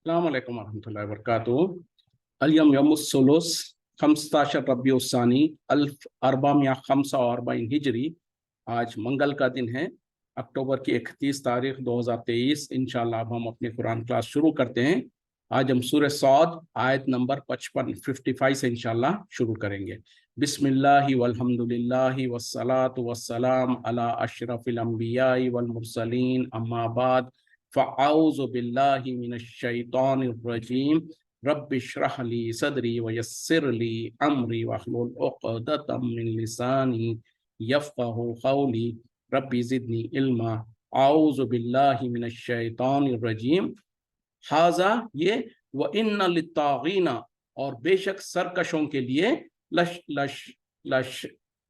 السلام علیکم ورحمۃ اللہ وبرکاتہ۔ اليوم يوم الثلاث 15 ربیع الثانی 1445 ہجری۔ آج منگل کا دن ہے، اکتوبر کی 31 تاریخ 2023۔ انشاءاللہ اب ہم اپنی قرآن کلاس شروع کرتے ہیں۔ آج ہم سورہ صاد آیت نمبر 55 سے انشاءاللہ شروع کریں گے۔ بسم اللہ والحمد للہ والصلاة والسلام علی اشرف الانبیاء والمرسلین، اما بعد فاعوذ باللہ من الشیطان الرجیم، رب اشرح لی صدری ویسر لی امری واحلل عقدۃ من لسانی یفقہوا قولی، رب زدنی علما۔ اعوذ باللہ من الشیطان الرجیم۔ ھذا یہ، وَإِنَّ لِلطَّاغِينَ اور بے شک سرکشوں کے لیے،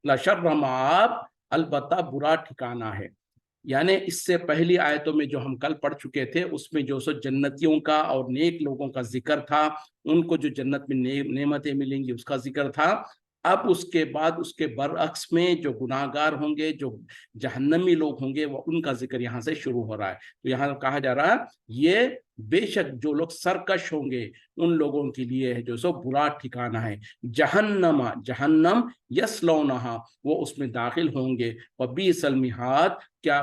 لشر مآب البتہ برا ٹھکانہ ہے۔ یعنی اس سے پہلی آیتوں میں جو ہم کل پڑھ چکے تھے اس میں جو سو جنتیوں کا اور نیک لوگوں کا ذکر تھا، ان کو جو جنت میں نعمتیں ملیں گی اس کا ذکر تھا۔ اب اس کے بعد اس کے برعکس میں جو گناہگار ہوں گے، جو جہنمی لوگ ہوں گے، وہ ان کا ذکر یہاں سے شروع ہو رہا ہے۔ تو یہاں کہا جا رہا ہے یہ بے شک جو لوگ سرکش ہوں گے ان لوگوں کے لیے ہے جو سو برا ٹھکانہ ہے۔ جہنم یصلونہا، وہ اس میں داخل ہوں گے۔ وبئس المہاد، کیا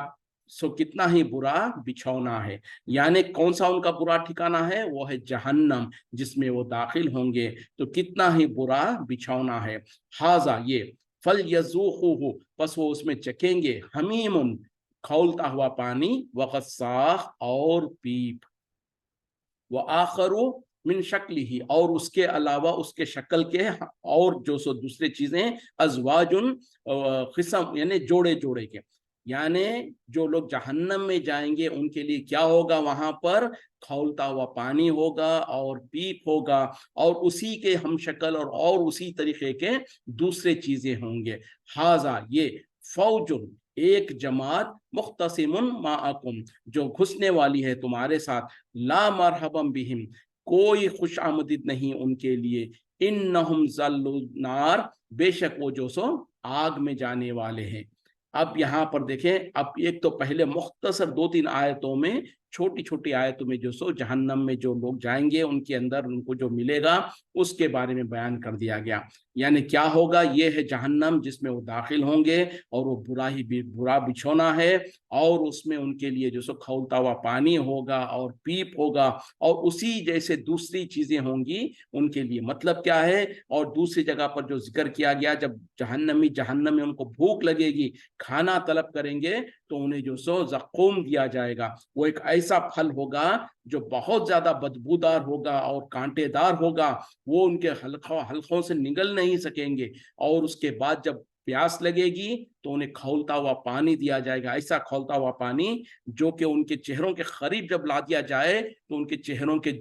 کتنا ہی برا بچھونا ہے۔ یعنی کون سا ان کا برا ٹھکانہ ہے؟ وہ ہے جہنم، جس میں وہ داخل ہوں گے، تو کتنا ہی برا بچھونا ہے۔ ھذا یہ، فلیذوقوہ، پس وہ اس میں چکھیں گے، حمیم، کھولتا ہوا پانی، وغساق، اور پیپ، وآخر من شکلہ، اور اس کے علاوہ اس کے شکل کے اور جو سو دوسرے چیزیں، ازواج، قسم، یعنی جوڑے جوڑے کے۔ یعنی جو لوگ جہنم میں جائیں گے ان کے لیے کیا ہوگا؟ وہاں پر کھولتا ہوا پانی ہوگا اور پیپ ہوگا، اور اسی کے ہم شکل اور اسی طریقے کے دوسرے چیزیں ہوں گے۔ ھذا یہ، فوج، ایک جماعت، مختصم معکم، جو گھسنے والی ہے تمہارے ساتھ، لا مرحبا بہم، کوئی خوش آمدید نہیں ان کے لیے، انہم ظلوا النار، بے شک وہ جو سو آگ میں جانے والے ہیں۔ اب یہاں پر دیکھیں، اب ایک تو پہلے مختصر 2-3 آیتوں میں، چھوٹی چھوٹی آیتوں میں جو سو جہنم میں جو لوگ جائیں گے ان کے اندر ان کو جو ملے گا اس کے بارے میں بیان کر دیا گیا۔ یعنی کیا ہوگا؟ یہ ہے جہنم جس میں وہ داخل ہوں گے، اور وہ برا بچھونا ہے، اور اس میں ان کے لیے جو سو کھولتا ہوا پانی ہوگا اور پیپ ہوگا، اور اسی جیسے دوسری چیزیں ہوں گی ان کے لیے۔ مطلب کیا ہے؟ اور دوسری جگہ پر جو ذکر کیا گیا، جب جہنم میں ان کو بھوک لگے گی، کھانا طلب کریں گے، تو انہیں جو سو زقوم دیا جائے گا۔ وہ ایک ایسا پھل ہوگا جو بہت زیادہ بدبودار ہوگا اور کانٹے دار ہوگا، وہ ان کے حلقوں سے نگل نہیں سکیں گے، اور اس کے بعد جب پیاس لگے گی تو انہیں کھولتا ہوا پانی دیا جائے گا، ایسا کھولتا ہوا پانی جو کہ ان کے چہروں کے قریب جب لا دیا جائے تو ان کے چہروں کے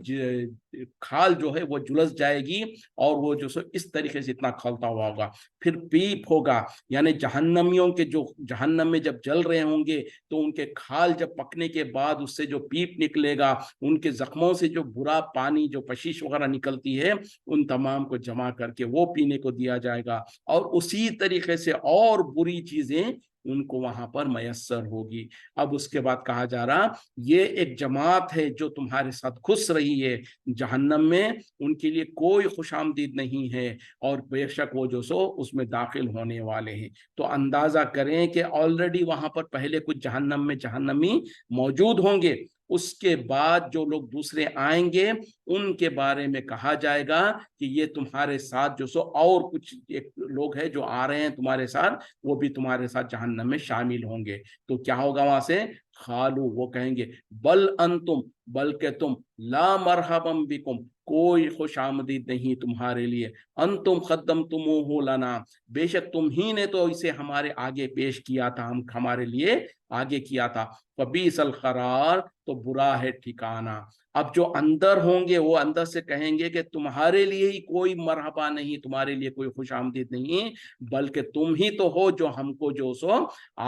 کھال جو ہے وہ جلس جائے گی، اور وہ جو سو اس طریقے سے اتنا کھولتا ہوا ہوگا۔ پھر پیپ ہوگا، یعنی جہنمیوں کے جو جہنم میں جب جل رہے ہوں گے تو ان کے کھال جب پکنے کے بعد اس سے جو پیپ نکلے گا، ان کے زخموں سے جو برا پانی، جو پشیش وغیرہ نکلتی ہے، ان تمام کو جمع کر کے وہ پینے کو دیا جائے گا، اور اسی طریقے سے اور بری چیزیں ان کو وہاں پر میسر ہوگی۔ اب اس کے بعد کہا جا رہا یہ ایک جماعت ہے جو تمہارے ساتھ گھس رہی ہے جہنم میں، ان کے لیے کوئی خوش آمدید نہیں ہے، اور بے شک وہ جو سو اس میں داخل ہونے والے ہیں۔ تو اندازہ کریں کہ آلریڈی وہاں پر پہلے کچھ جہنم میں جہنمی موجود ہوں گے، اس کے بعد جو لوگ دوسرے آئیں گے ان کے بارے میں کہا جائے گا کہ یہ تمہارے ساتھ جو سو اور کچھ ایک لوگ ہیں جو آ رہے ہیں تمہارے ساتھ، وہ بھی تمہارے ساتھ جہنم میں شامل ہوں گے۔ تو کیا ہوگا وہاں سے؟ خالو، وہ کہیں گے، بل انتم، بلکہ تم، لا مرحبا بکم، کوئی خوش آمدید نہیں تمہارے لیے، انتم قدمتموہ لنا، بے شک تم ہی نے تو اسے ہمارے آگے پیش کیا تھا، ہمارے لیے آگے کیا تھا۔ فبئس القرار، تو برا ہے ٹھکانہ۔ اب جو اندر ہوں گے وہ اندر سے کہیں گے کہ تمہارے لیے ہی کوئی مرحبا نہیں، تمہارے لیے کوئی خوش آمدید نہیں، بلکہ تم ہی تو ہو جو ہم کو جو سو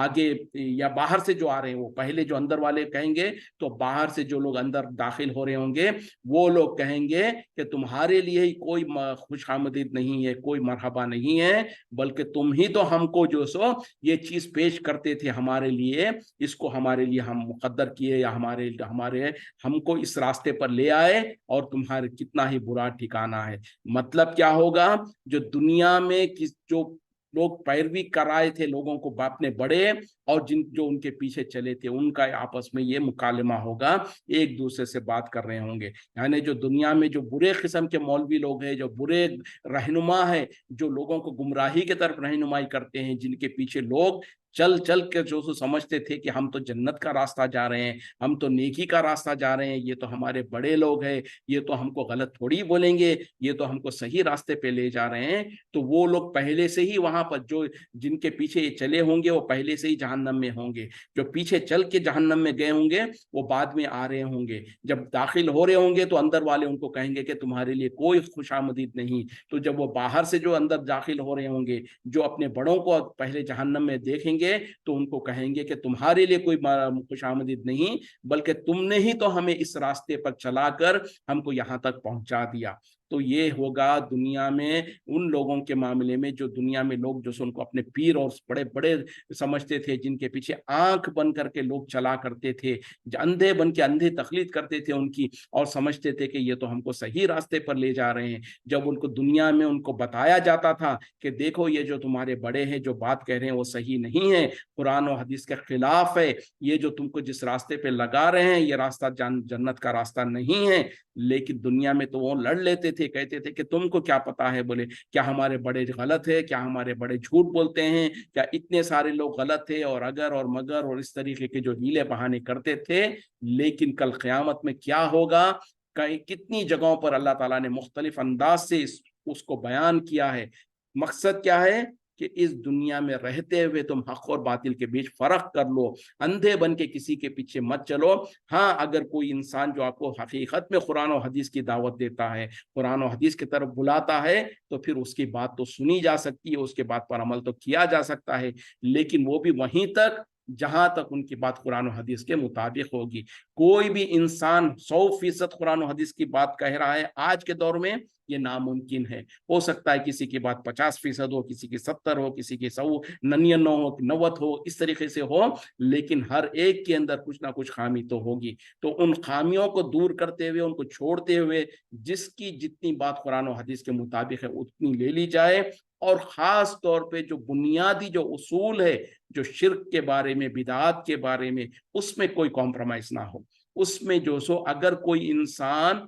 آگے، یا باہر سے جو آ رہے ہیں، وہ پہلے جو اندر والے کہیں گے، تو باہر سے جو لوگ اندر داخل ہو رہے ہوں گے وہ لوگ کہیں گے کہ تمہارے لیے ہی کوئی خوش آمدید نہیں ہے، کوئی مرحبا نہیں ہے، بلکہ تم ہی تو ہم کو جو سو یہ چیز پیش کرتے تھے ہمارے لیے، اس کو ہمارے لیے ہم مقدر کیے، یا ہم کو اس راستے रास्ते पर ले आए और तुम्हारे कितना ही बुरा ठिकाना है। मतलब क्या होगा, जो दुनिया में जो लोग पैरवी कराए थे लोगों को अपने बड़े, और जो उनके पीछे चले थे, उनका आपस में ये मुकालमा होगा, एक दूसरे से बात कर रहे होंगे। यानी जो दुनिया में जो बुरे किस्म के मौलवी लोग हैं, जो बुरे रहनुमा है, जो लोगों को गुमराही की तरफ रहनुमाई करते हैं, जिनके पीछे लोग चल चल के जो समझते थे कि हम तो जन्नत का रास्ता जा रहे हैं, हम तो नेकी का रास्ता जा रहे हैं, ये तो हमारे बड़े लोग हैं, ये तो हमको गलत थोड़ी बोलेंगे, ये तो हमको सही रास्ते पे ले जा रहे हैं, तो वो लोग पहले से ही वहां पर जो जिनके पीछे ये चले होंगे वो पहले से ही जहन्नम में होंगे। जो पीछे चल के जहन्नम में गए होंगे वो बाद में आ रहे होंगे। जब दाखिल हो रहे होंगे तो अंदर वाले उनको कहेंगे कि तुम्हारे लिए कोई खुशामदीद नहीं। तो जब वो बाहर से जो अंदर दाखिल हो रहे होंगे, जो अपने बड़ों को पहले जहन्नम में देखेंगे, तो उनको कहेंगे कि तुम्हारे लिए कोई खुशामदीद नहीं, बल्कि तुमने ही तो हमें इस रास्ते पर चलाकर हमको यहाँ तक पहुंचा दिया। तो ये होगा दुनिया में उन लोगों के मामले में, जो दुनिया में लोग जो उनको अपने पीर और बड़े बड़े समझते थे, जिनके पीछे आंख बन करके लोग चला करते थे, अंधे बन के अंधे तकलीद करते थे उनकी, और समझते थे कि ये तो हमको सही रास्ते पर ले जा रहे हैं। जब उनको दुनिया में उनको बताया जाता था कि देखो ये जो तुम्हारे बड़े हैं जो बात कह रहे हैं वो सही नहीं है, कुरान और हदीस के खिलाफ है, ये जो तुमको जिस रास्ते पे लगा रहे हैं ये रास्ता जन्नत का रास्ता नहीं है, लेकिन दुनिया में तो वो लड़ लेते थे, कहते थे कि तुमको क्या पता है, बोले क्या हमारे बड़े गलत है, क्या हमारे बड़े झूठ बोलते हैं, क्या इतने सारे लोग गलत थे, और अगर और मगर और इस तरीके के जो हीले बहाने करते थे। लेकिन कल क़यामत में क्या होगा, कई कितनी जगहों पर अल्लाह ताला ने मुख्तलिफ अंदाज से उसको बयान किया है। मकसद क्या है कि इस दुनिया में रहते हुए तुम हक और बातिल के बीच फर्क कर लो, अंधे बन के किसी के पीछे मत चलो। हाँ, अगर कोई इंसान जो आपको हकीकत में कुरान और हदीस की दावत देता है, कुरान और हदीस की तरफ बुलाता है, तो फिर उसकी बात तो सुनी जा सकती है, उसके बात पर अमल तो किया जा सकता है, लेकिन वो भी वहीं तक जहां तक उनकी बात कुरान और हदीस के मुताबिक होगी। कोई भी इंसान 100% कुरान और हदीस की बात कह रहा है आज के दौर में, ये नामुमकिन है। हो सकता है किसी की बात 50% हो, किसी की 70 हो, किसी की 100, 99 हो, 90 हो, इस तरीके से हो, लेकिन हर एक के अंदर कुछ ना कुछ खामी तो होगी। तो उन खामियों को दूर करते हुए, उनको छोड़ते हुए, जिसकी जितनी बात कुरान और हदीस के मुताबिक है उतनी ले ली जाए, और खास तौर पे जो बुनियादी जो उसूल है, जो शिर्क के बारे में, बिदात के बारे में, उसमें कोई कॉम्प्रोमाइज ना हो। उसमें जो सो अगर कोई इंसान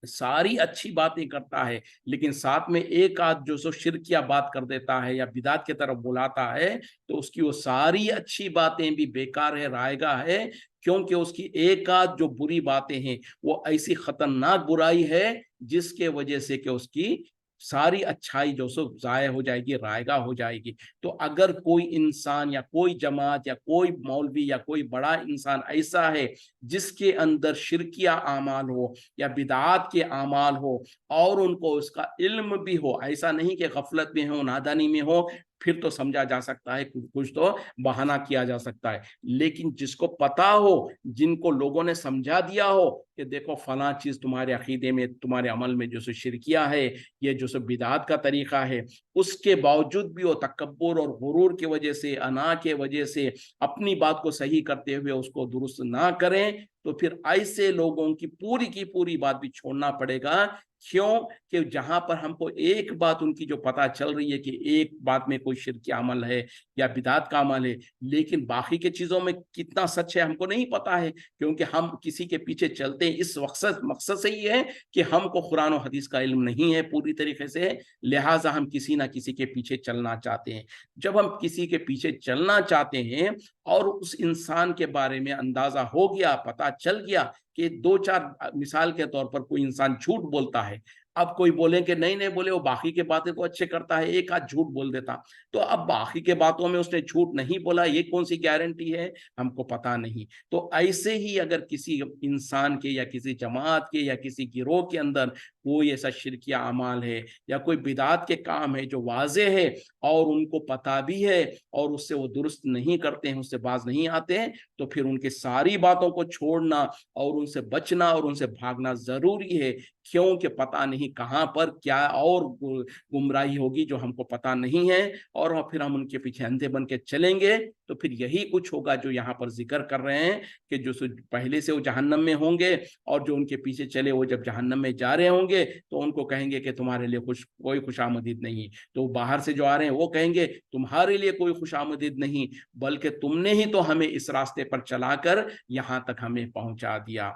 सारी अच्छी बातें करता है, लेकिन साथ में एक आध जो सो शिरकिया बात कर देता है या बिदात की तरफ बुलाता है, तो उसकी वो सारी अच्छी बातें भी बेकार है, रायगा है, क्योंकि उसकी एक आध जो बुरी बातें हैं वो ऐसी खतरनाक बुराई है जिसके वजह से कि उसकी सारी अच्छाई जो सो जाया हो जाएगी, रायगा हो जाएगी। तो अगर कोई इंसान या कोई जमात या कोई मौलवी या कोई बड़ा इंसान ऐसा है जिसके अंदर शिरकिया आमाल हो या बिदात के आमाल हो, और उनको उसका इल्म भी हो, ऐसा नहीं कि गफलत में हो, नादानी में हो, फिर तो समझा जा सकता है, कुछ तो बहाना किया जा सकता है। लेकिन जिसको पता हो, जिनको लोगों ने समझा दिया हो कि देखो फला चीज तुम्हारे अकीदे में, तुम्हारे अमल में जो सो शिरकिया है, ये जो सो बिदात का तरीका है, उसके बावजूद भी वो तकब्बुर और गुरूर की वजह से, अना के वजह से अपनी बात को सही करते हुए उसको दुरुस्त ना करें, तो फिर ऐसे लोगों की पूरी बात भी छोड़ना पड़ेगा। क्यों? कि जहां पर हमको एक बात उनकी जो पता चल रही है कि एक बात में कोई शिर्क अमल है या बिदात का अमल है, लेकिन बाकी के चीजों में कितना सच है हमको नहीं पता है, क्योंकि हम किसी के पीछे चलते हैं इस मकसद से ही है कि हमको कुरान और हदीस का इल्म नहीं है पूरी तरीके से, लिहाजा हम किसी ना किसी के पीछे चलना चाहते हैं। जब हम किसी के पीछे चलना चाहते हैं और उस इंसान के बारे में अंदाजा हो गया, पता चल गया कि दो चार, मिसाल के तौर पर कोई इंसान झूठ बोलता है, अब कोई बोले कि नहीं नहीं, बोले वो बाकी के बातें तो अच्छे करता है, एक आध झूठ बोल देता, तो अब बाकी के बातों में उसने झूठ नहीं बोला, ये कौन सी गारंटी है, हमको पता नहीं। तो ऐसे ही अगर किसी इंसान के या किसी जमात के या किसी गिरोह के अंदर कोई ऐसा शिरकिया अमाल है या कोई बिदात के काम है जो वाजे है और उनको पता भी है और उससे वो दुरुस्त नहीं करते हैं, उससे बाज नहीं आते हैं, तो फिर उनके सारी बातों को छोड़ना और उनसे बचना और उनसे भागना जरूरी है। क्योंकि पता नहीं कहाँ पर क्या और गुमराही होगी जो हमको पता नहीं है, और फिर हम उनके पीछे अंधे बन के चलेंगे तो फिर यही कुछ होगा जो यहाँ पर जिक्र कर रहे हैं कि जो पहले से वो जहन्नम में होंगे और जो उनके पीछे चले वो जब जहन्नम में जा रहे होंगे तो उनको कहेंगे कि तुम्हारे लिए कोई खुशामदीद नहीं। तो बाहर से जो आ रहे हैं वो कहेंगे तुम्हारे लिए कोई खुशामदीद नहीं, बल्कि तुमने ही तो हमें इस रास्ते पर चलाकर यहाँ तक हमें पहुंचा दिया।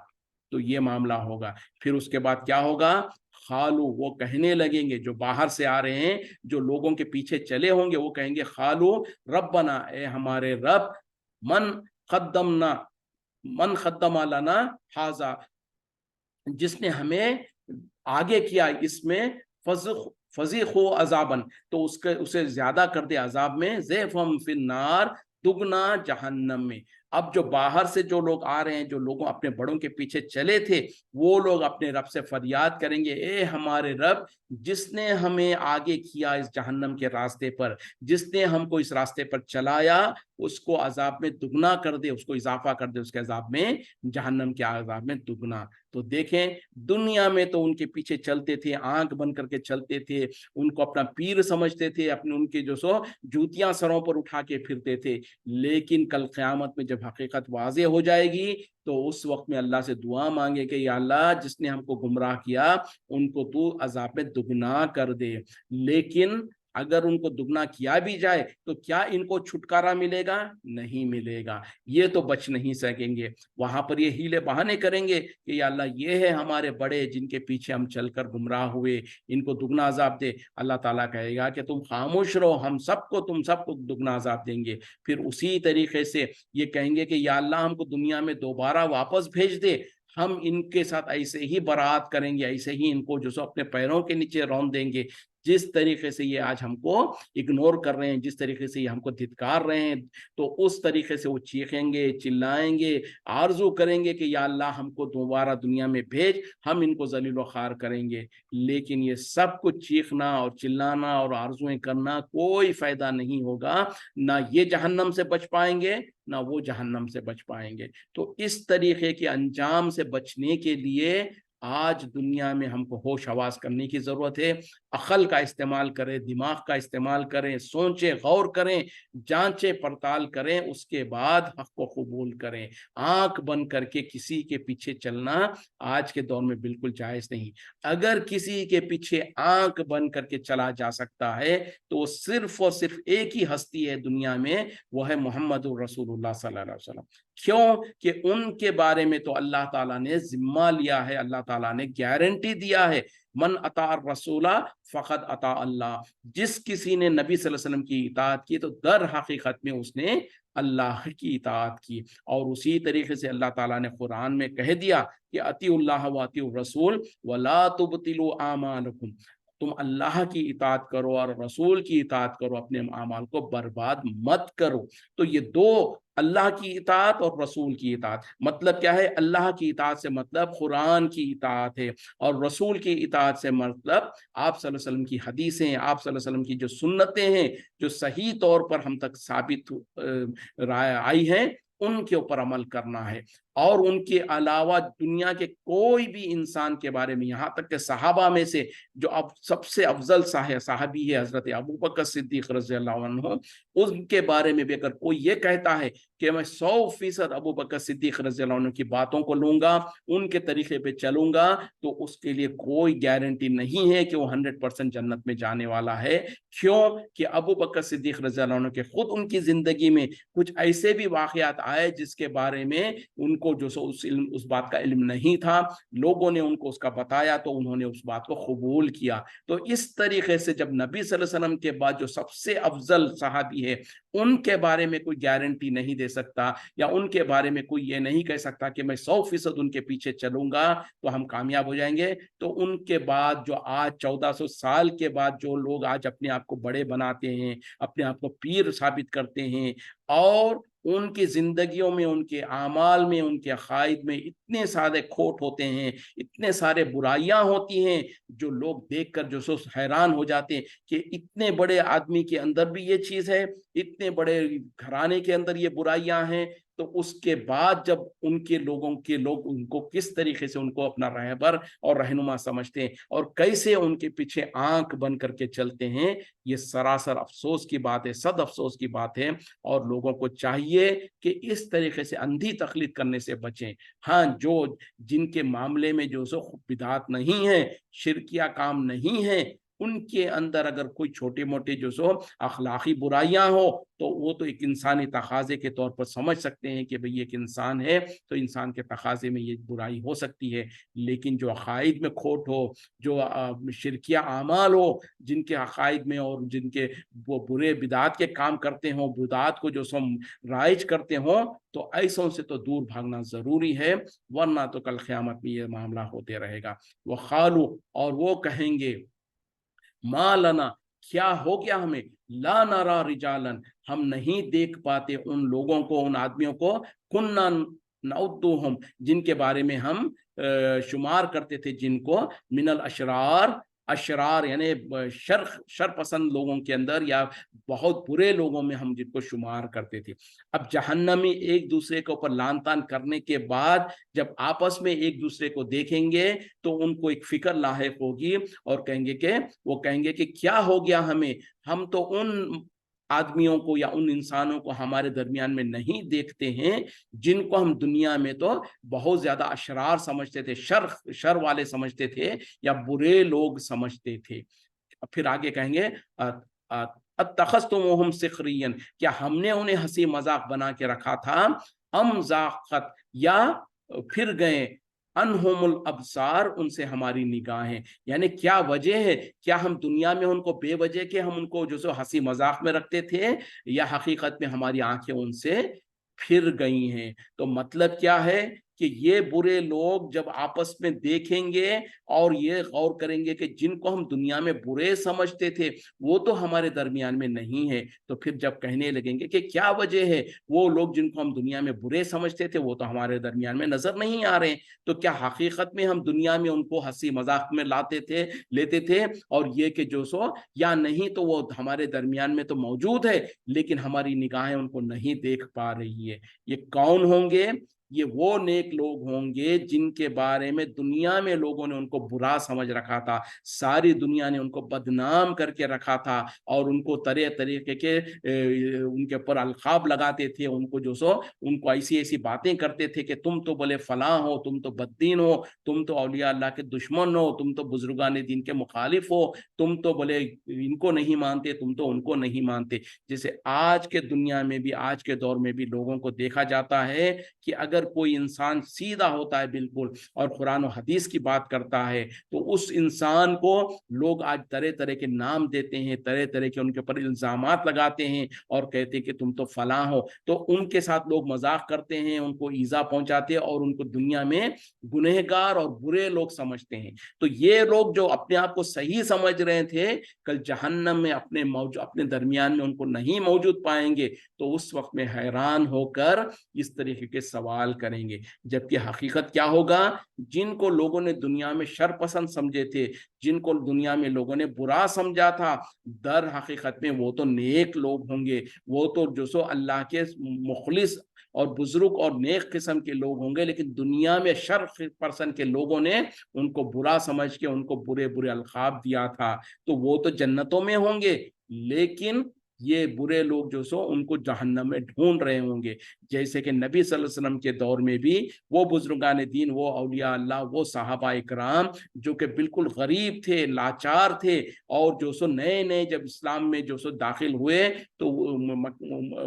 तो ये मामला होगा। फिर उसके बाद क्या होगा, खालू, वो कहने लगेंगे जो बाहर से आ रहे हैं, जो लोगों के पीछे चले होंगे, वो कहेंगे खालू रब्बना, ए हमारे रब, मन खद्दमना, मन खद्दमा लना हाजा, जिसने हमें आगे किया इसमें, फजीखो अजाबन, तो उसके उसे ज्यादा कर दे अजाब में, ज़ैफ़म फिन्नार, दुगना जहन्नम में। अब जो बाहर से जो लोग आ रहे हैं, जो लोगों अपने बड़ों के पीछे चले थे, वो लोग अपने रब से फरियाद करेंगे, ए हमारे रब, जिसने हमें आगे किया इस जहन्नम के रास्ते पर, जिसने हमको इस रास्ते पर चलाया, उसको अजाब में दुगना कर दे, उसको इजाफा कर दे उसके अजाब में, जहन्नम के अजाब में दुगना। तो देखें, दुनिया में तो उनके पीछे चलते थे, आंख बंद करके चलते थे, उनको अपना पीर समझते थे, अपने उनके जो सो जूतियां सरों पर उठा के फिरते थे। लेकिन कल क़यामत में जब हकीकत वाज़ेह हो जाएगी तो उस वक्त में अल्लाह से दुआ मांगे कि या अल्लाह, जिसने हमको गुमराह किया उनको तू अजाब में दुगना कर दे। लेकिन अगर उनको दुगना किया भी जाए तो क्या इनको छुटकारा मिलेगा? नहीं मिलेगा, ये तो बच नहीं सकेंगे। वहां पर ये हीले बहाने करेंगे कि या अल्लाह, ये है हमारे बड़े जिनके पीछे हम चलकर गुमराह हुए, इनको दुगना अजाब दे। अल्लाह ताला कहेगा कि तुम खामोश रहो, हम तुम सबको दुगना अजाब देंगे। फिर उसी तरीके से ये कहेंगे कि या अल्लाह, हमको दुनिया में दोबारा वापस भेज दे, हम इनके साथ ऐसे ही बरात करेंगे, ऐसे ही इनको जो सो अपने पैरों के नीचे रौंद देंगे। जिस तरीके से ये आज हमको इग्नोर कर रहे हैं, जिस तरीके से ये हमको धिक्कार रहे हैं, तो उस तरीके से वो चीखेंगे, चिल्लाएंगे, आरजू करेंगे कि या अल्लाह, हमको दोबारा दुनिया में भेज, हम इनको जलील व खार करेंगे। लेकिन ये सब कुछ चीखना और चिल्लाना और आरजुएं करना कोई फायदा नहीं होगा, ना ये जहन्नम से बच पाएंगे ना वो जहन्नम से बच पाएंगे। तो इस तरीके के अंजाम से बचने के लिए आज दुनिया में हमको होश हवास करने की जरूरत है। अकल का इस्तेमाल करें, दिमाग का इस्तेमाल करें, सोचें, गौर करें, जांचें, पड़ताल करें, उसके बाद हक को कबूल करें। आंख बंद करके किसी के पीछे चलना आज के दौर में बिल्कुल जायज नहीं। अगर किसी के पीछे आंख बंद करके चला जा सकता है तो वो सिर्फ और सिर्फ एक ही हस्ती है दुनिया में, वो है मोहम्मद रसूलुल्लाह सल्लल्लाहु अलैहि वसल्लम। क्यों कि उनके बारे में तो अल्लाह ताला ने जिम्मा लिया है, अल्लाह ताला ने गारंटी दिया है, मन अता रसूला फ़क़द अता अल्लाह। जिस किसी ने नबी सल्लल्लाहु अलैहि वसल्लम की इताअत की तो दर हकीकत में उसने अल्लाह की इताअत की। और उसी तरीके से अल्लाह ताला ने कुरान में कह दिया कि अतीउल्लाह व अतीउर रसूल वला तुबतिलु आमालकुम, तुम अल्लाह की इताअत करो और रसूल की इताअत करो, अपने अमाल को बर्बाद मत करो। तो ये दो, अल्लाह की इताअत और रसूल की इताअत, मतलब क्या है? अल्लाह की इताअत से मतलब कुरान की इताअत है, और रसूल की इताअत से मतलब आप सल्लल्लाहु अलैहि वसल्लम की हदीसें, आप सल्लल्लाहु अलैहि वसल्लम की जो सुन्नतें हैं, जो सही तौर पर हम तक साबित आई हैं, उनके ऊपर अमल करना है। और उनके अलावा दुनिया के कोई भी इंसान के बारे में, यहाँ तक के सहाबा में से जो अब सबसे अफजल साहबी है हजरत अबू बकर सिद्दीक रज़ियल्लाहु अन्हु, उनके बारे में भी अगर कोई ये कहता है कि मैं 100% अबू बकर सिद्दीक रज़ियल्लाहु अन्हु की बातों को लूंगा, उनके तरीके पे चलूंगा, तो उसके लिए कोई गारंटी नहीं है कि वो 100% जन्नत में जाने वाला है। क्यों कि अबू बकर सिद्दीक रज़ियल्लाहु अन्हु के खुद उनकी जिंदगी में कुछ ऐसे भी वाकयात आए जिसके बारे में उनको जो सो उस बात का इल्म नहीं था, लोगों ने उनको उसका बताया तो उन्होंने उस बात को कबूल किया। तो इस तरीके से जब नबी सल्लल्लाहु अलैहि वसल्लम के बाद जो सबसे अफजल सहाबी है, उनके बारे में कोई गारंटी नहीं दे सकता, या उनके बारे में कोई ये नहीं कह सकता कि मैं 100% उनके पीछे चलूंगा तो हम कामयाब हो जाएंगे। तो उनके बाद जो आज 1400 साल के बाद जो लोग आज अपने आप को बड़े बनाते हैं, अपने आप को पीर साबित करते हैं, और उनकी जिंदगियों में, उनके आमाल में, उनके अकायद में इतने सारे खोट होते हैं, इतने सारे बुराइयां होती हैं, जो लोग देखकर जो सो हैरान हो जाते हैं कि इतने बड़े आदमी के अंदर भी ये चीज है, इतने बड़े घराने के अंदर ये बुराइयां हैं। تو اس کے بعد جب ان کے لوگ ان کو کس طریقے سے ان کو اپنا رہبر اور رہنما سمجھتے ہیں اور کیسے ان کے پیچھے آنکھ بن کر کے چلتے ہیں، یہ سراسر افسوس کی بات ہے، صد افسوس کی بات ہے۔ اور لوگوں کو چاہیے کہ اس طریقے سے اندھی تقلید کرنے سے بچیں۔ ہاں، جن کے معاملے میں جو سو بدعات نہیں ہے، شرکیہ کام نہیں ہے، ان کے اندر اگر کوئی چھوٹے موٹے جو سو اخلاقی برائیاں ہو تو وہ تو ایک انسانی تقاضے کے طور پر سمجھ سکتے ہیں کہ بھئی ایک انسان ہے تو انسان کے تقاضے میں یہ برائی ہو سکتی ہے۔ لیکن جو عقائد میں کھوٹ ہو، جو شرکیہ اعمال ہو، جن کے عقائد میں اور جن کے وہ برے بدعات کے کام کرتے ہوں، بدعات کو جو سو رائج کرتے ہوں، تو ایسوں سے تو دور بھاگنا ضروری ہے، ورنہ تو کل قیامت میں یہ معاملہ ہوتے رہے گا۔ وہ خالو، اور وہ کہیں گے، ما لنا، کیا ہو گیا ہمیں، لا نرا رجالن، ہم نہیں دیکھ پاتے ان لوگوں کو، ان آدمیوں کو، کننا نعدہم، جن کے بارے میں ہم شمار کرتے تھے، جن کو من الاشرار، اشرار یعنی شر پسند لوگوں کے اندر یا بہت برے لوگوں میں ہم جن کو شمار کرتے تھے۔ اب جہنمی ایک دوسرے کے اوپر لان تان کرنے کے بعد جب آپس میں ایک دوسرے کو دیکھیں گے تو ان کو ایک فکر لاحق ہوگی اور کہیں گے کہ کیا ہو گیا ہمیں، ہم تو ان آدمیوں کو یا ان انسانوں کو ہمارے درمیان میں نہیں دیکھتے ہیں جن کو ہم دنیا میں تو بہت زیادہ اشرار سمجھتے تھے، شر والے سمجھتے تھے یا برے لوگ سمجھتے تھے۔ پھر آگے کہیں گے اتخذتموہم سخریا، کیا ہم نے انہیں ہنسی مذاق بنا کے رکھا تھا، ام زاغت، یا پھر گئے انہم الابصار، ان سے ہماری نگاہیں، یعنی کیا وجہ ہے، کیا ہم دنیا میں ان کو بے وجہ کے ہم ان کو جو سو ہنسی مذاق میں رکھتے تھے، یا حقیقت میں ہماری آنکھیں ان سے پھر گئی ہیں۔ تو مطلب کیا ہے کہ یہ برے لوگ جب آپس میں دیکھیں گے اور یہ غور کریں گے کہ جن کو ہم دنیا میں برے سمجھتے تھے وہ تو ہمارے درمیان میں نہیں ہے، تو پھر جب کہنے لگیں گے کہ کیا وجہ ہے، وہ لوگ جن کو ہم دنیا میں برے سمجھتے تھے وہ تو ہمارے درمیان میں نظر نہیں آ رہے ہیں، تو کیا حقیقت میں ہم دنیا میں ان کو ہنسی مذاق میں لیتے تھے، اور یہ کہ جو سو یا نہیں تو وہ ہمارے درمیان میں تو موجود ہے لیکن ہماری نگاہیں ان کو نہیں دیکھ پا رہی ہے۔ یہ کون ہوں گے؟ یہ وہ نیک لوگ ہوں گے جن کے بارے میں دنیا میں لوگوں نے ان کو برا سمجھ رکھا تھا، ساری دنیا نے ان کو بدنام کر کے رکھا تھا اور ان کو طرح طریقے کے ان کے اوپر القاب لگاتے تھے، ان کو جو سو ان کو ایسی باتیں کرتے تھے کہ تم تو بولے فلاں ہو، تم تو بددین ہو، تم تو اولیاء اللہ کے دشمن ہو، تم تو بزرگان دین کے مخالف ہو، تم تو بولے ان کو نہیں مانتے، تم تو ان کو نہیں مانتے۔ جیسے آج کے دنیا میں بھی، آج کے دور میں بھی لوگوں کو دیکھا جاتا ہے کہ اگر کوئی انسان سیدھا ہوتا ہے بالکل اور قرآن و حدیث کی بات کرتا ہے تو اس انسان کو لوگ آج طرح طرح کے نام دیتے ہیں، طرح طرح کے ان کے اوپر الزامات لگاتے ہیں اور کہتے ہیں کہ تم تو فلاں ہو، تو ان کے ساتھ لوگ مذاق کرتے ہیں، ان کو ایذا پہنچاتے ہیں اور ان کو دنیا میں گنہگار اور برے لوگ سمجھتے ہیں۔ تو یہ لوگ جو اپنے آپ کو صحیح سمجھ رہے تھے کل جہنم میں اپنے درمیان میں ان کو نہیں موجود پائیں گے، تو اس وقت میں حیران ہو کر اس طریقے کے سوال کریں گے، جبکہ حقیقت کیا ہوگا، جن کو لوگوں نے دنیا میں شر پسند سمجھے تھے، جن کو دنیا میں لوگوں نے برا سمجھا تھا، در حقیقت میں وہ تو نیک لوگ ہوں گے، وہ تو جو سو اللہ کے مخلص اور بزرگ اور نیک قسم کے لوگ ہوں گے، لیکن دنیا میں شر پسند کے لوگوں نے ان کو برا سمجھ کے ان کو برے برے القاب دیا تھا، تو وہ تو جنتوں میں ہوں گے، لیکن یہ برے لوگ جو سو ان کو جہنم میں ڈھونڈ رہے ہوں گے۔ جیسے کہ نبی صلی اللہ علیہ وسلم کے دور میں بھی وہ بزرگان دین، وہ اولیاء اللہ، وہ صحابہ اکرام جو کہ بالکل غریب تھے، لاچار تھے، اور جو سو نئے نئے جب اسلام میں جو سو داخل ہوئے تو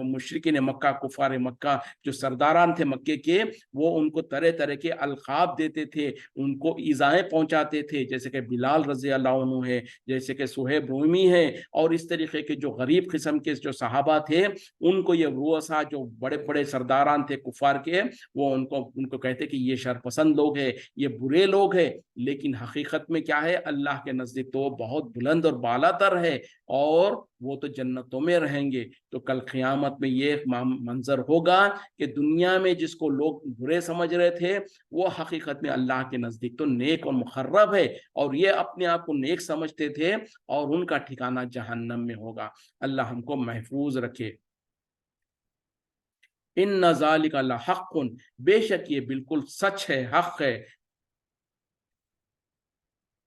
مشرکین مکہ، کفار مکہ جو سرداران تھے مکے کے، وہ ان کو طرح طرح کے القاب دیتے تھے، ان کو ایذائیں پہنچاتے تھے، جیسے کہ بلال رضی اللہ عنہ ہے، جیسے کہ صہیب رومی ہے، اور اس طریقے کے جو غریب قسم کے جو صحابہ تھے ان کو یہ رؤسا جو بڑے بڑے سرداران تھے کفار کے، وہ ان کو کہتے کہ یہ شر پسند لوگ ہیں، یہ برے لوگ ہیں، لیکن حقیقت میں کیا ہے، اللہ کے نزدیک تو بہت بلند اور بالا تر ہے اور وہ تو جنتوں میں رہیں گے۔ تو کل قیامت میں یہ منظر ہوگا کہ دنیا میں جس کو لوگ برے سمجھ رہے تھے وہ حقیقت میں اللہ کے نزدیک تو نیک اور مقرب ہے، اور یہ اپنے آپ کو نیک سمجھتے تھے اور ان کا ٹھکانہ جہنم میں ہوگا۔ اللہ ہم کو محفوظ رکھے۔ इन्न ज़ालिका लहक़्क़ुन, बेशक ये बिल्कुल सच है, हक़ है।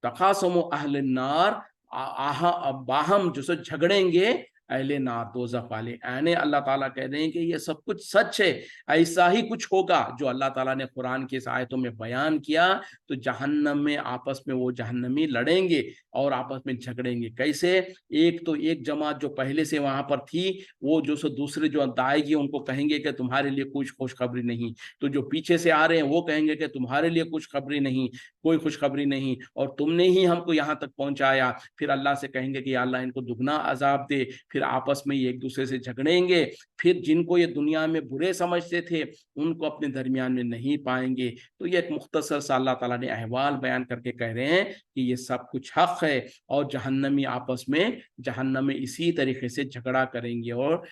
तखासमु अहलिन नार, बाहम जो सो झगड़ेंगे अहले नार, दोज़ख वाले। यानी अल्लाह ताला कह रहे हैं कि ये सब कुछ सच है, ऐसा ही कुछ होगा जो अल्लाह ताला ने कुरान की इस आयतों में बयान किया। तो जहन्नम में आपस में वो जहन्नमी लड़ेंगे और आपस में झगड़ेंगे। कैसे? एक तो एक जमात जो पहले से वहां पर थी, वो जो सो दूसरे जो आएगी उनको कहेंगे कि तुम्हारे लिए कुछ खुशखबरी नहीं। तो जो पीछे से आ रहे हैं वो कहेंगे कि तुम्हारे लिए कुछ खबरी नहीं, कोई खुशखबरी नहीं, और तुमने ही हमको यहाँ तक पहुंचाया। फिर अल्लाह से कहेंगे कि या अल्लाह इनको दुगना अजाब दे। फिर आपस में ये एक दूसरे से झगड़ेंगे। फिर जिनको ये दुनिया में बुरे समझते थे उनको अपने दरमियान में नहीं पाएंगे। तो ये एक मुख्तसर सा अल्लाह ताला ने अहवाल बयान करके कह रहे हैं कि ये सब कुछ हक है, और जहन्नमी आपस में जहन्नम में इसी तरीके से झगड़ा करेंगे और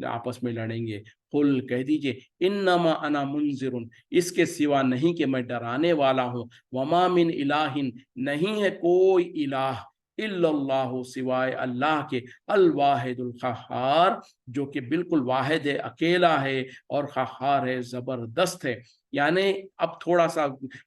आपस में लड़ेंगे। कुल, कह दीजिए, इन्नमा अना मुंजिरुन, इसके सिवा नहीं कि मैं डराने वाला हूँ। वमा मिन इलाहिन, नहीं है कोई इलाह, इल्लल्लाहु, सिवाय अल्लाह के, अल वाहिदुल क़हार, जो कि बिल्कुल वाहिद है, अकेला है, और क़हार है, जबरदस्त है। यानी अब थोड़ा सा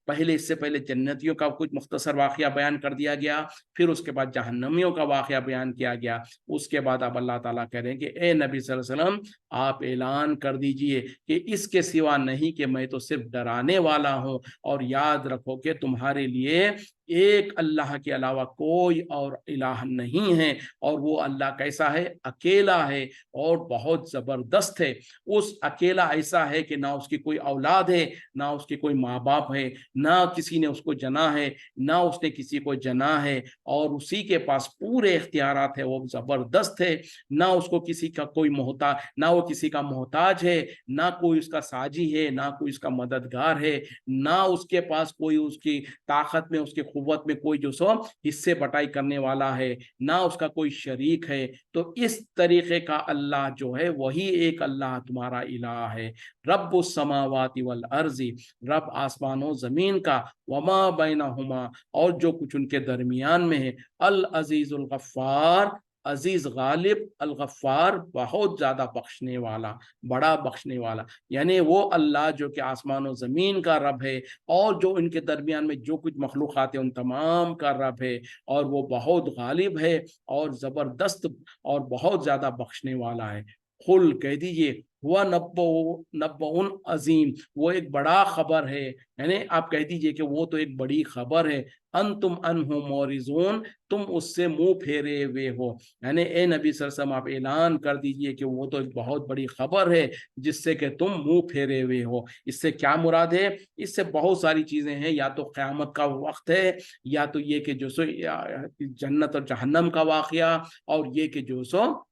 पहले, इससे पहले जन्नतियों का कुछ मुख्तसर वाक़या बयान कर दिया गया, फिर उसके बाद जहन्नमियों का वाक़या बयान किया गया। उसके बाद अब अल्लाह ताला कह रहे हैं कि ए नबी सल्लल्लाहु अलैहि वसल्लम, आप ऐलान कर दीजिए कि इसके सिवा नहीं कि मैं तो सिर्फ डराने वाला हूँ, और याद रखो कि तुम्हारे लिए एक अल्लाह के अलावा कोई और इलाह नहीं है, और वो अल्लाह कैसा है? अकेला है और बहुत जबरदस्त है। उस अकेला ऐसा है कि ना उसकी कोई औलाद है, ना उसके कोई माँ बाप है, ना किसी ने उसको जना है, ना उसने किसी को जना है, और उसी के पास पूरे इख्तियारात है, वो जबरदस्त है। ना उसको किसी का कोई मोहताज, ना वो किसी का मोहताज है, ना कोई उसका साजी है, ना कोई उसका मददगार है, ना उसके पास कोई उसकी ताकत में, उसकी कुव्वत में कोई जो सो हिस्से बटाई करने वाला है, ना उसका कोई शरीक है। तो इस तरीके का अल्लाह जो है वही एक अल्लाह तुम्हारा इलाह है। रब्बुस समावाति वल अर्ज़ी, रब आसमानों जमीन का, वमा बैनहुमा, और जो कुछ उनके दरमियान में है, अल अजीजुल गफ्फार, अजीज गालिब, अल गफ्फार, बहुत ज्यादा बख्शने वाला, बड़ा बख्शने वाला। यानी वो अल्लाह जो कि आसमान और जमीन का रब है, और जो इनके दरमियान में जो कुछ मखलूक़ात है उन तमाम का रब है, और वो बहुत गालिब है और ज़बरदस्त और बहुत ज़्यादा बख्शने वाला है। कुल, कह दीजिए, हुआ नब्बउन अजीम, वो एक बड़ा खबर है। यानी आप कह दीजिए कि वो तो एक बड़ी खबर है। अंतुम अनहु मोरिजून, तुम उससे मुंह फेरे हुए हो। यानी ए नबी सल्लल्लाहु अलैहि वसल्लम, आप ऐलान कर दीजिए कि वो तो एक बहुत बड़ी खबर है जिससे कि तुम मुंह फेरे हुए हो। इससे क्या मुराद है? इससे बहुत सारी चीजें हैं। या तो क़यामत का वक्त है, या तो ये कि जो सो जन्नत और जहन्नम का वाक़या, और ये कि जो सो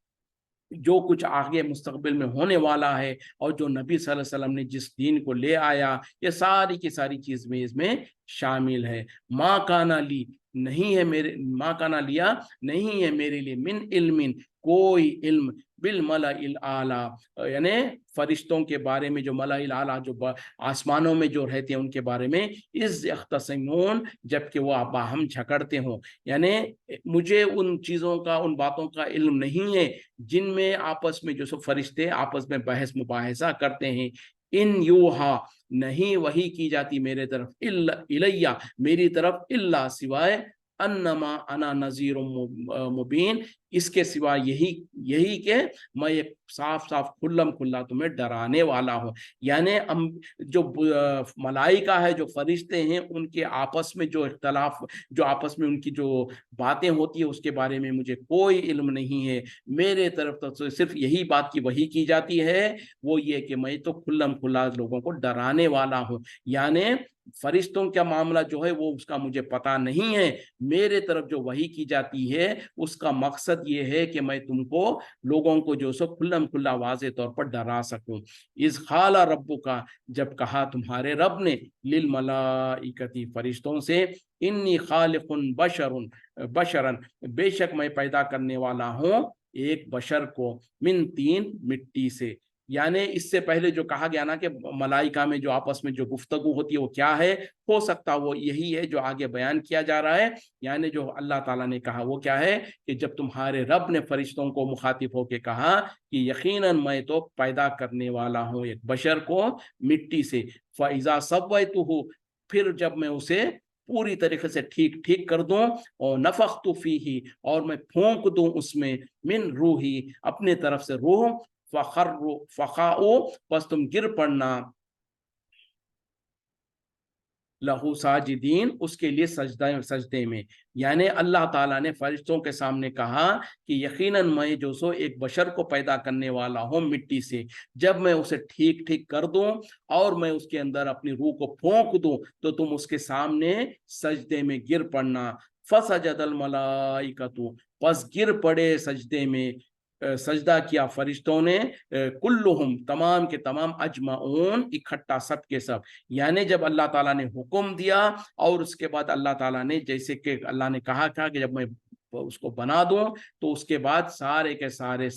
जो कुछ आगे मुस्तकबिल में होने वाला है, और जो नबी सल्लल्लाहु अलैहि वसल्लम ने जिस दीन को ले आया, ये सारी की सारी चीज में इसमें शामिल है। माँ काना ली, नहीं है मेरे, माँ काना लिया, नहीं है मेरे लिए, मिन इल्मिन, कोई इल्म, बिल मलाइल आला, यानी फरिश्तों के बारे में, जो मलाइल आला, जो आसमानों में जो रहते हैं उनके बारे में, इस यख्तसिमून, जबकि वो बाहम झगड़ते हों। यानी मुझे उन चीज़ों का, उन बातों का इल्म नहीं है जिनमें आपस में जो सो फरिश्ते आपस में बहस मुबाहिसा करते हैं। इन यूहा, नहीं वही की जाती मेरे तरफ, इल्ला इलैया, मेरी तरफ, इल्ला, सिवाय, अन्नमा अना नज़ीर मुबीन, इसके सिवा यही, यही के मैं एक साफ साफ खुल्लम खुल्ला तुम्हें डराने वाला हूँ। यानी जो मलाइका है, जो फरिश्ते हैं, उनके आपस में जो इख्तलाफ, जो आपस में उनकी जो बातें होती है, उसके बारे में मुझे कोई इल्म नहीं है। मेरे तरफ तो सिर्फ यही बात की वही की जाती है, वो ये कि मैं तो खुल्लम खुल्ला लोगों को डराने वाला हूँ। यानी फरिश्तों का मामला जो है वो उसका मुझे पता नहीं है। मेरे तरफ जो वही की जाती है उसका मकसद ये है कि मैं तुमको, लोगों को जो सो खुल्लम खुल्ला वाज़े तौर पर डरा सकूं। इस खाला रब्बु का, जब कहा तुम्हारे रब ने, लिल मलाइकती, फरिश्तों से, इन्नी खालिकुन बशरन, बेशक मैं पैदा करने वाला हूँ एक बशर को, मिन तीन, मिट्टी से। यानी इससे पहले जो कहा गया ना कि मलाइका में जो आपस में जो गुफ्तगू होती है वो क्या है, हो सकता वो यही है जो आगे बयान किया जा रहा है। यानी जो अल्लाह ताला ने कहा वो क्या है कि जब तुम्हारे रब ने फरिश्तों को मुखातिब होकर कहा कि यकीनन मैं तो पैदा करने वाला हूँ एक बशर को मिट्टी से, फ़इज़ा सव्वैतुहु, फिर जब मैं उसे पूरी तरीके से ठीक ठीक कर दूं, और नफख्तु फीही, और मैं फूंक दूं उसमें, मिन रूही, अपने तरफ से रूह, फखर्रु फखाओ, बस तुम गिर पड़ना, लहू साजिदीन, उसके लिए सजदे में। यानी अल्लाह ताला ने फरिश्तों के सामने कहा कि यकीनन मैं जो सो एक बशर को पैदा करने वाला हूँ मिट्टी से, जब मैं उसे ठीक ठीक कर दूं और मैं उसके अंदर अपनी रूह को फूंक दूं तो तुम उसके सामने सजदे में गिर पड़ना। फसजदल मलाइकतु, बस गिर पड़े सजदे में, सजदा किया फरिश्तों ने, कुल्लुहुम, तमाम के तमाम, अजमाउन, इकट्ठा, सब के सब। यानी जब अल्लाह ताला ने हुक्म दिया और उसके बाद अल्लाह ताला ने, जैसे कि अल्लाह ने कहा था कि जब मैं उसको बना दूं तो उसके बाद सारे के सारे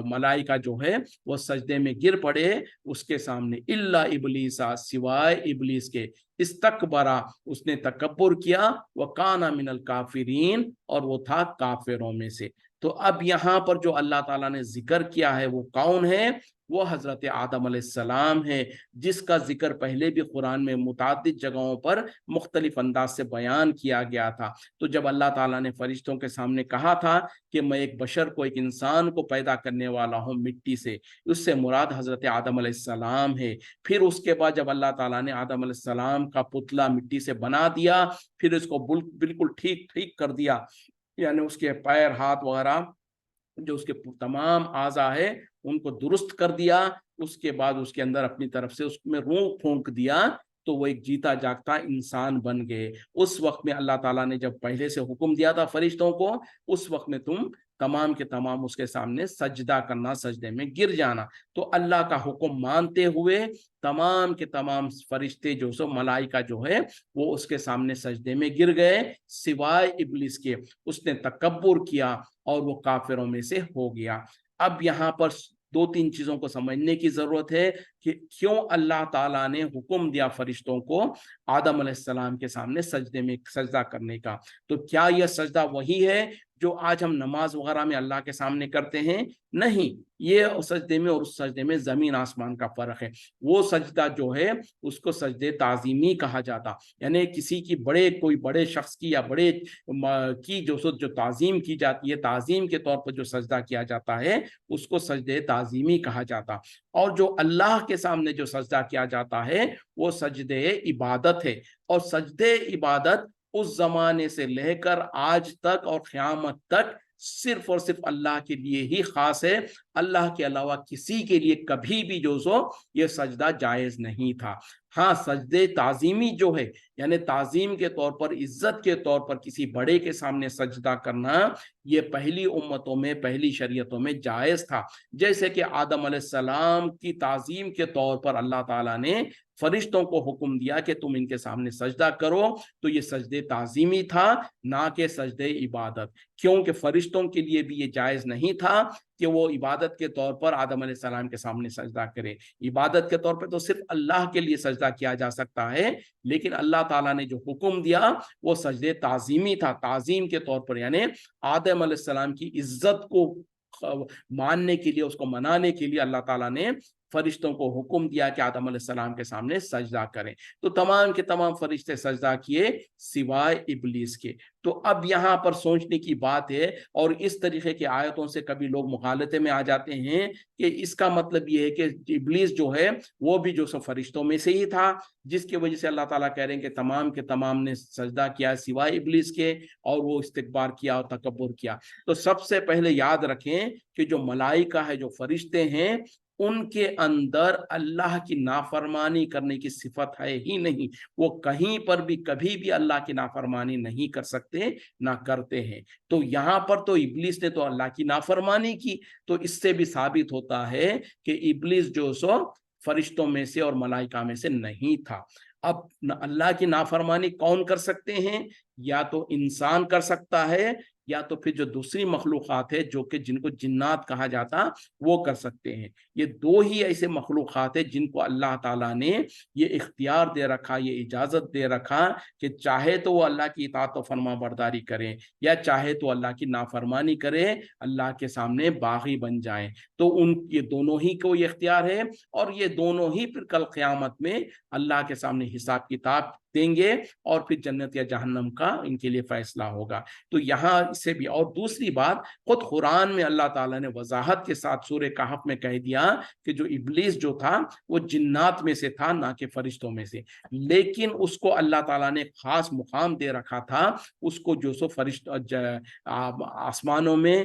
मलाइका जो है वो सजदे में गिर पड़े उसके सामने, इल्ला इबलीसा, सिवाय इबलीस के, इस्तकबरा, उसने तकब्बुर किया, व काना मिनल काफिरीन, और वो था काफिरों में से। तो अब यहाँ पर जो अल्लाह ताला ने जिक्र किया है वो कौन है? वो हजरत आदम अलैहिस्सलाम है, जिसका जिक्र पहले भी कुरान में मुताद्दिद जगहों पर मुख्तलिफ अंदाज से बयान किया गया था। तो जब अल्लाह ताला ने फरिश्तों के सामने कहा था कि मैं एक बशर को, एक इंसान को पैदा करने वाला हूँ मिट्टी से, उससे मुराद हजरत आदम अलैहिस्सलाम है। फिर उसके बाद जब अल्लाह ताला ने आदम अलैहिस्सलाम का पुतला मिट्टी से बना दिया, फिर उसको बिल्कुल ठीक ठीक कर दिया, यानी उसके पैर, हाथ वगैरह, जो उसके तमाम आज़ा है उनको दुरुस्त कर दिया। उसके बाद उसके अंदर अपनी तरफ से उसमें रूह फूंक दिया, तो वो एक जीता जागता इंसान बन गए। उस वक्त में अल्लाह ताला ने जब पहले से हुक्म दिया था फरिश्तों को, उस वक्त में तुम तमाम के तमाम उसके सामने सजदा करना, सजदे में गिर जाना। तो अल्लाह का हुक्म मानते हुए तमाम के तमाम फरिश्ते जो सो मलाइका जो है वो उसके सामने सजदे में गिर गए, सिवाय इब्लिस के, उसने तकब्बुर किया और वो काफिरों में से हो गया। अब यहाँ पर दो तीन चीजों को समझने की जरूरत है कि क्यों अल्लाह ताला ने हुक्म दिया फरिश्तों को आदम अलैहिस्सलाम के सामने सजदे में सजदा करने का। तो क्या यह सजदा वही है जो आज हम नमाज वगैरह में अल्लाह के सामने करते हैं? नहीं, ये सजदे में और उस सजदे में जमीन आसमान का फर्क है। वो सजदा जो है उसको सजदे ताजीमी कहा जाता, यानी किसी की कोई बड़े शख्स की या बड़े की जो ताजीम की जाती है, ताजीम के तौर पर जो सजदा किया जाता है उसको सजदे ताजीमी कहा जाता। और जो अल्लाह के सामने जो सजदा किया जाता है वो सजदे इबादत है। और सजदे इबादत उस जमाने से लेकर आज तक और क़यामत तक सिर्फ और सिर्फ अल्लाह के लिए ही खास है। अल्लाह के अलावा किसी के लिए कभी भी जो सो ये सजदा जायज नहीं था। हाँ, सजदे ताजीमी जो है, यानी ताजीम के तौर पर, इज्जत के तौर पर किसी बड़े के सामने सजदा करना, ये पहली उम्मतों में, पहली शरीयतों में जायज था। जैसे कि आदम अलैहिस्सलाम की ताजीम के तौर पर अल्लाह ताला ने फरिश्तों को हुक्म दिया कि तुम इनके सामने सजदा करो, तो ये सजदे ताजीमी था, ना कि सजदे इबादत। क्योंकि फरिश्तों के लिए भी ये जायज नहीं था कि वो इबादत के तौर पर आदम अलैहिस्सलाम के सामने सजदा करे। इबादत के तौर पर तो सिर्फ अल्लाह के लिए सजदा किया जा सकता है, लेकिन अल्लाह ताला ने जो हुक्म दिया वो सजदे ताजीमी था, ताजीम के तौर पर, यानी आदम अलैहिस्सलाम की इज्जत को मानने के लिए, उसको मनाने के लिए अल्लाह ताला ने फरिश्तों को हुक्म दिया कि आदम अलैहिस्सलाम के सामने सजदा करें। तो तमाम के तमाम फरिश्ते सजदा किए सिवाय इब्लीस के। तो अब यहाँ पर सोचने की बात है, और इस तरीके की आयतों से कभी लोग मुखालते में आ जाते हैं कि इसका मतलब ये है कि इब्लीस जो है वो भी जो सो फरिश्तों में से ही था, जिसकी वजह से अल्लाह ताला कह रहे हैं कि तमाम के तमाम ने सजदा किया सिवाय इब्लीस के, और वो इस्तिकबार किया और तकब्बुर किया। तो सबसे पहले याद रखें कि जो मलाइका है, जो फरिश्ते हैं, उनके अंदर अल्लाह की नाफरमानी करने की सिफत है ही नहीं। वो कहीं पर भी कभी भी अल्लाह की नाफरमानी नहीं कर सकते, ना करते हैं। तो यहाँ पर तो इब्लीस ने तो अल्लाह की नाफरमानी की, तो इससे भी साबित होता है कि इब्लीस जो सो फरिश्तों में से और मलाइका में से नहीं था। अब अल्लाह की नाफरमानी कौन कर सकते हैं? या तो इंसान कर सकता है, یا تو پھر جو دوسری مخلوقات ہے جو کہ جن کو جنات کہا جاتا وہ کر سکتے ہیں۔ یہ دو ہی ایسے مخلوقات ہیں جن کو اللہ تعالیٰ نے یہ اختیار دے رکھا، یہ اجازت دے رکھا کہ چاہے تو وہ اللہ کی اطاعت و فرما برداری کریں یا چاہے تو اللہ کی نافرمانی کرے، اللہ کے سامنے باغی بن جائیں۔ تو یہ دونوں ہی کو یہ اختیار ہے، اور یہ دونوں ہی پھر کل قیامت میں اللہ کے سامنے حساب کتاب دیں گے، اور پھر جنت یا جہنم کا ان کے لیے فیصلہ ہوگا۔ تو یہاں سے بھی، اور دوسری بات خود قرآن میں اللہ تعالیٰ نے وضاحت کے ساتھ سورہ کہف میں کہہ دیا کہ جو ابلیس جو تھا وہ جنات میں سے تھا، نہ کہ فرشتوں میں سے، لیکن اس کو اللہ تعالیٰ نے خاص مقام دے رکھا تھا، اس کو جو سو آسمانوں میں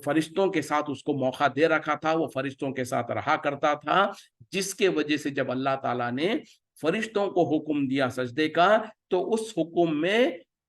فرشتوں کے ساتھ اس کو موقع دے رکھا تھا، وہ فرشتوں کے ساتھ رہا کرتا تھا، جس کے وجہ سے جب اللہ تعالیٰ نے فرشتوں کو حکم دیا سجدے کا تو اس حکم میں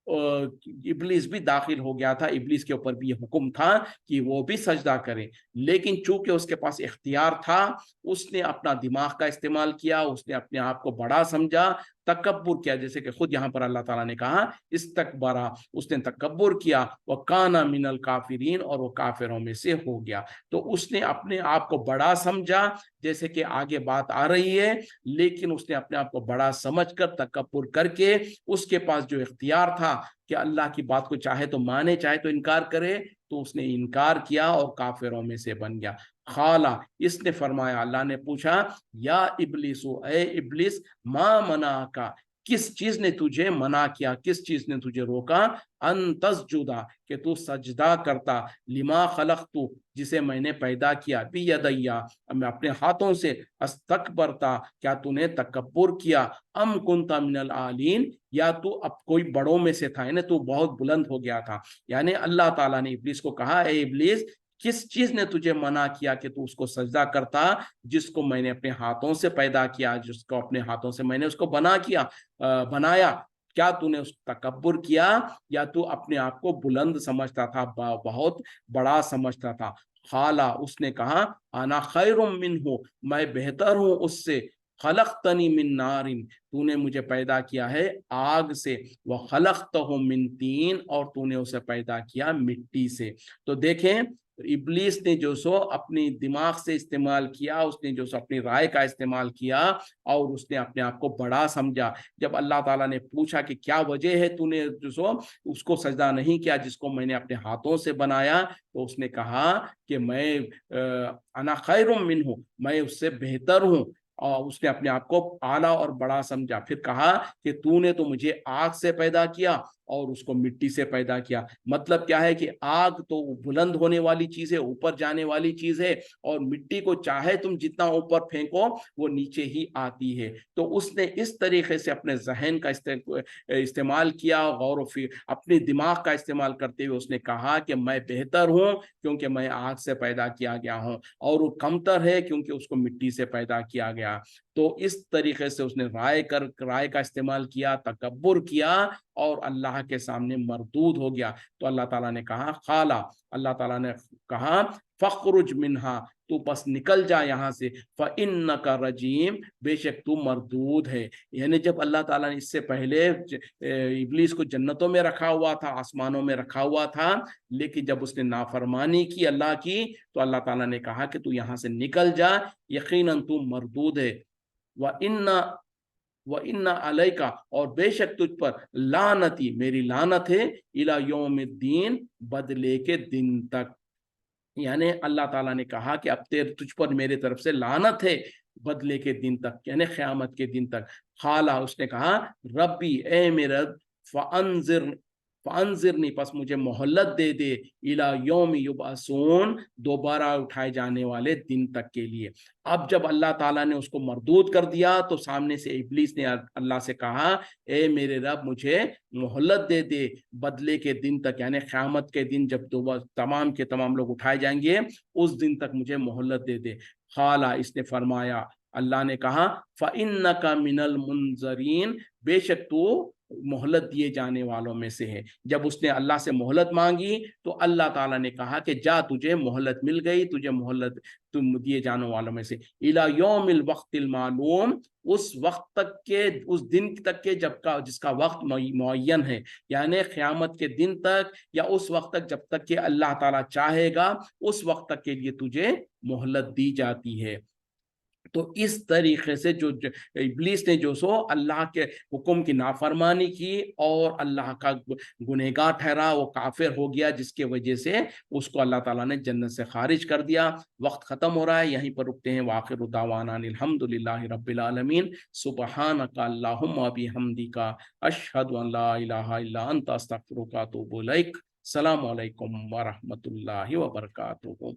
ابلیس بھی داخل ہو گیا تھا۔ ابلیس کے اوپر بھی یہ حکم تھا کہ وہ بھی سجدہ کرے، لیکن چونکہ اس کے پاس اختیار تھا، اس نے اپنا دماغ کا استعمال کیا، اس نے اپنے آپ کو بڑا سمجھا، تکبر کیا، جیسے کہ خود یہاں پر اللہ تعالیٰ نے کہا استکبرا، اس نے تکبر کیا، وکانا من الکافرین، اور وہ کافروں میں سے ہو گیا۔ تو اس نے اپنے آپ کو بڑا سمجھا، جیسے کہ آگے بات آ رہی ہے، لیکن اس نے اپنے آپ کو بڑا سمجھ کر تکبر کر کے اس کے پاس جو اختیار تھا کہ اللہ کی بات کو چاہے تو مانے چاہے تو انکار کرے، تو اس نے انکار کیا اور کافروں میں سے بن گیا۔ خالا، اس نے فرمایا، اللہ نے پوچھا، یا ابلیسو، اے ابلیس، ما منع کا، کس چیز نے تجھے منع کیا، کس چیز نے تجھے روکا، ان تسجدا، کہ تو سجدہ کرتا، لما خلقت، جسے میں نے پیدا کیا، بیدیا، میں اپنے ہاتھوں سے، استکبرتا، کیا تو نے تکبر کیا، ام کنت من العالین، یا تو اب کوئی بڑوں میں سے تھا، یعنی تو بہت بلند ہو گیا تھا۔ یعنی اللہ تعالیٰ نے ابلیس کو کہا، اے ابلیس، کس چیز نے تجھے منع کیا کہ تو اس کو سجدہ کرتا جس کو میں نے اپنے ہاتھوں سے پیدا کیا، جس کو اپنے ہاتھوں سے میں نے اس کو بنایا؟ کیا تو نے اس تکبر کیا، یا تو اپنے آپ کو بلند سمجھتا تھا، بہت بڑا سمجھتا تھا؟ خالا، اس نے کہا، انا خیر منہ، میں بہتر ہوں اس سے، خلقتنی من نار، تو نے مجھے پیدا کیا ہے آگ سے، وخلقتہ من طین، اور تو نے اسے پیدا کیا مٹی سے۔ تو دیکھیں، ابلیس نے جو سو اپنی دماغ سے استعمال کیا، اس نے جو سو اپنی رائے کا استعمال کیا، اور اس نے اپنے آپ کو بڑا سمجھا۔ جب اللہ تعالیٰ نے پوچھا کہ کیا وجہ ہے تو نے جو سو اس کو سجدہ نہیں کیا جس کو میں نے اپنے ہاتھوں سے بنایا، تو اس نے کہا کہ میں انا خیر منہ، میں اس سے بہتر ہوں، اور اس نے اپنے آپ کو اعلیٰ اور بڑا سمجھا۔ پھر کہا کہ تو نے تو مجھے آگ سے پیدا کیا اور اس کو مٹی سے پیدا کیا۔ مطلب کیا ہے کہ آگ تو بلند ہونے والی چیز ہے، اوپر جانے والی چیز ہے، اور مٹی کو چاہے تم جتنا اوپر پھینکو وہ نیچے ہی آتی ہے۔ تو اس نے اس طریقے سے اپنے ذہن کا استعمال کیا، غور و فکر، اپنے دماغ کا استعمال کرتے ہوئے اس نے کہا کہ میں بہتر ہوں کیونکہ میں آگ سے پیدا کیا گیا ہوں، اور وہ کمتر ہے کیونکہ اس کو مٹی سے پیدا کیا گیا۔ تو اس طریقے سے اس نے رائے کا استعمال کیا، تکبر کیا، اور اللہ کے سامنے مردود ہو گیا۔ تو اللہ تعالیٰ نے کہا، خالا، اللہ تعالیٰ نے کہا، فخرج منہا، تو بس نکل جا یہاں سے، فإنک رجیم، بے شک تو مردود ہے۔ یعنی جب اللہ تعالیٰ نے اس سے پہلے ابلیس کو جنتوں میں رکھا ہوا تھا، آسمانوں میں رکھا ہوا تھا، لیکن جب اس نے نافرمانی کی اللہ کی، تو اللہ تعالیٰ نے کہا کہ تو یہاں سے نکل جا، یقیناً تو مردود ہے۔ وَإِنَّ عَلَيْكَ، اور بے شک تجھ پر، لعنتی، میری لعنت ہے، اِلَى یوم الدین، بدلے کے دن تک۔ یعنی اللہ تعالیٰ نے کہا کہ اب تجھ پر میرے طرف سے لعنت ہے بدلے کے دن تک، یعنی قیامت کے دن تک۔ خالا، اس نے کہا، ربی، اے میرے رب، فانظرنی، پس مجھے مہلت دے دے، الی یوم یبعثون، دوبارہ اٹھائے جانے والے دن تک کے لیے۔ اب جب اللہ تعالیٰ نے اس کو مردود کر دیا تو سامنے سے ابلیس نے اللہ سے کہا، اے میرے رب، مجھے مہلت دے دے بدلے کے دن تک، یعنی قیامت کے دن جب تمام کے تمام لوگ اٹھائے جائیں گے، اس دن تک مجھے مہلت دے دے۔ خالا، اس نے فرمایا، اللہ نے کہا، فَإِنَّكَ مِنَ الْمُنظَرِينَ، بے شک تو मोहलत दिए जाने वालों में से है। जब उसने अल्लाह से मोहलत मांगी तो अल्लाह ताला ने कहा कि जा तुझे मोहलत मिल गई, तुझे मोहलत तुम दिए जाने वालों में से, इला यौमिल वक्तिल मालूम, उस वक्त तक के, उस दिन तक के जब का जिसका वक्त मुअय्यन है, यानी क़यामत के दिन तक या उस वक्त तक जब तक कि अल्लाह ताला चाहेगा, उस वक्त तक के लिए तुझे मोहलत दी जाती है। तो इस तरीके से जो इब्लीस ने जो सो अल्लाह के हुक्म की नाफरमानी की और अल्लाह का गुनहगार ठहरा, वो काफिर हो गया, जिसके वजह से उसको अल्लाह ताला ने जन्नत से खारिज कर दिया। वक्त खत्म हो रहा है, यहीं पर रुकते हैं। वाखिरु दावाना अल्हम्दुलिल्लाहि रब्बिल आलमीन, सुब्हानका अल्लाहुम्मा बिहम्दिका, अशहदु अन ला इलाहा इल्ला अंता अस्तगफिरुका व अतूबु इलैक। अस्सलामु अलैकुम व रहमतुल्लाहि व बरकातुहू।